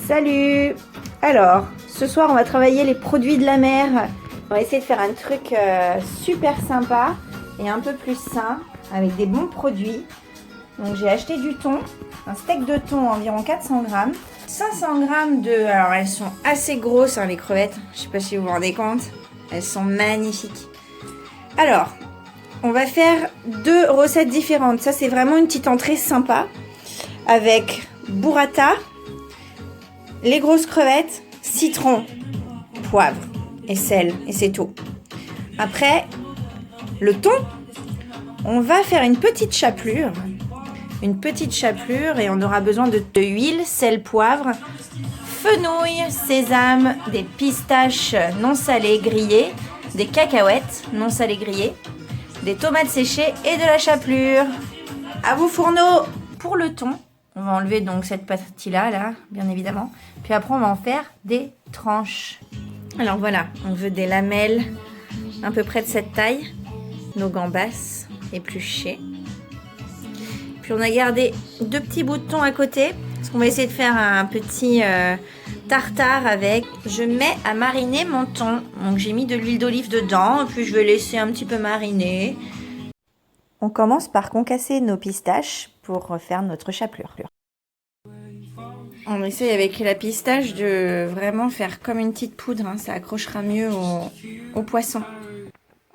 Salut! Alors, ce soir on va travailler les produits de la mer. On va essayer de faire un truc super sympa et un peu plus sain avec des bons produits. Donc j'ai acheté du thon, un steak de thon environ 400 grammes. 500 grammes de... Alors elles sont assez grosses les crevettes, je sais pas si vous vous rendez compte. Elles sont magnifiques. Alors, on va faire 2 recettes différentes. Ça c'est vraiment une petite entrée sympa avec burrata, les grosses crevettes, citron, poivre et sel et c'est tout. Après, le thon, on va faire une petite chapelure. Et on aura besoin de huile, sel, poivre, fenouil, sésame, des pistaches non salées grillées, des cacahuètes non salées grillées, des tomates séchées et de la chapelure. À vous fourneau! Pour le thon, on va enlever donc cette partie-là, bien évidemment. Puis après, on va en faire des tranches. Alors voilà, on veut des lamelles à peu près de cette taille. Nos gambas épluchées. Puis on a gardé 2 petits bouts de thon à côté. Parce qu'on va essayer de faire un petit tartare avec. Je mets à mariner mon thon. Donc j'ai mis de l'huile d'olive dedans. Puis je vais laisser un petit peu mariner. On commence par concasser nos pistaches pour faire notre chapelure. On essaye avec la pistache de vraiment faire comme une petite poudre. Ça accrochera mieux au poisson.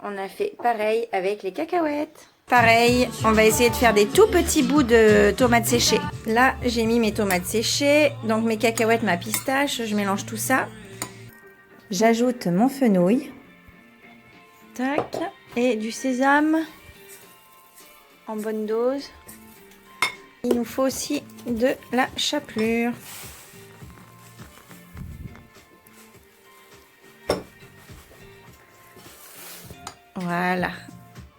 On a fait pareil avec les cacahuètes. Pareil, on va essayer de faire des tout petits bouts de tomates séchées. Là, j'ai mis mes tomates séchées, donc mes cacahuètes, ma pistache. Je mélange tout ça. J'ajoute mon fenouil. Tac. Et du sésame en bonne dose. Il nous faut aussi de la chapelure. Voilà.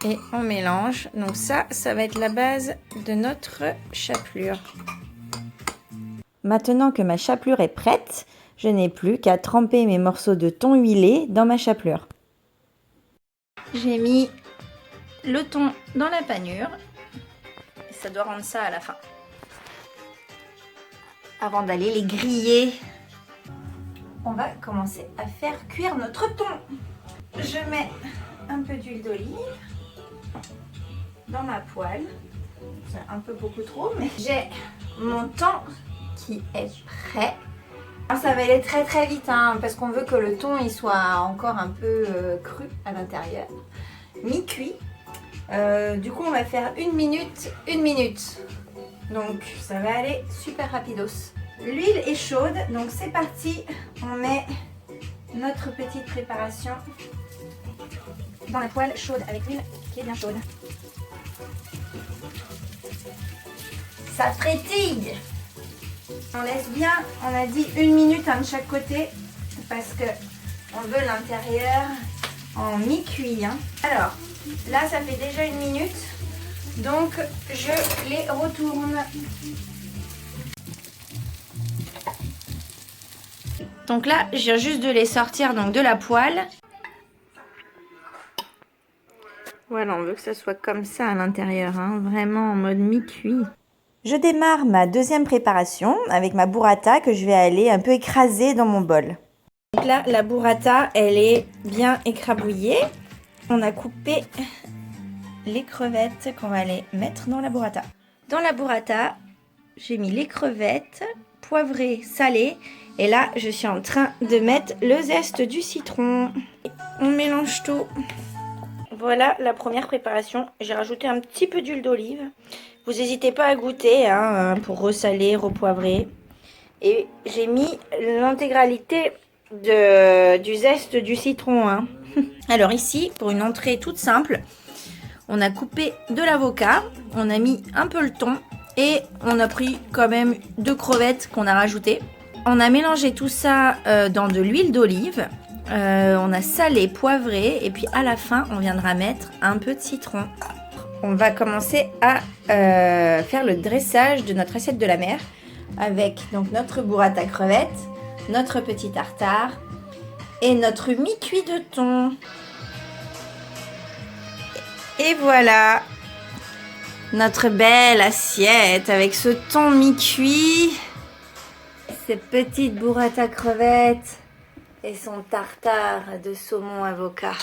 Et on mélange. Donc ça va être la base de notre chapelure. Maintenant que ma chapelure est prête, je n'ai plus qu'à tremper mes morceaux de thon huilé dans ma chapelure. J'ai mis le thon dans la panure. Et ça doit rendre ça à la fin. Avant d'aller les griller, on va commencer à faire cuire notre thon. Je mets un peu d'huile d'olive dans ma poêle. C'est un peu beaucoup trop, mais j'ai mon thon qui est prêt. Alors ça va aller très très vite parce qu'on veut que le thon il soit encore un peu cru à l'intérieur, mi-cuit. Du coup on va faire 1 minute, 1 minute. Donc ça va aller super rapidos. L'huile est chaude, donc c'est parti. On met notre petite préparation dans la poêle chaude avec l'huile qui est bien chaude. Ça frétille. On laisse bien, on a dit 1 minute de chaque côté parce que on veut l'intérieur en mi-cuit. Alors là ça fait déjà 1 minute, donc je les retourne. Donc là je viens juste de les sortir donc de la poêle. Voilà, on veut que ça soit comme ça à l'intérieur, vraiment en mode mi-cuit. Je démarre ma deuxième préparation avec ma burrata que je vais aller un peu écraser dans mon bol. Donc là, la burrata, elle est bien écrabouillée. On a coupé les crevettes qu'on va aller mettre dans la burrata. Dans la burrata, j'ai mis les crevettes poivrées, salées. Et là, je suis en train de mettre le zeste du citron. On mélange tout. Voilà la première préparation. J'ai rajouté un petit peu d'huile d'olive. Vous n'hésitez pas à goûter pour ressaler, repoivrer. Et j'ai mis l'intégralité du zeste du citron. Alors ici, pour une entrée toute simple, on a coupé de l'avocat, on a mis un peu le thon et on a pris quand même 2 crevettes qu'on a rajoutées. On a mélangé tout ça dans de l'huile d'olive. On a salé, poivré et puis à la fin on viendra mettre un peu de citron. On va commencer à faire le dressage de notre assiette de la mer avec donc notre burrata crevette, notre petit tartare et notre mi-cuit de thon. Et voilà notre belle assiette avec ce thon mi-cuit. ses petites burrata crevettes et son tartare de saumon avocat.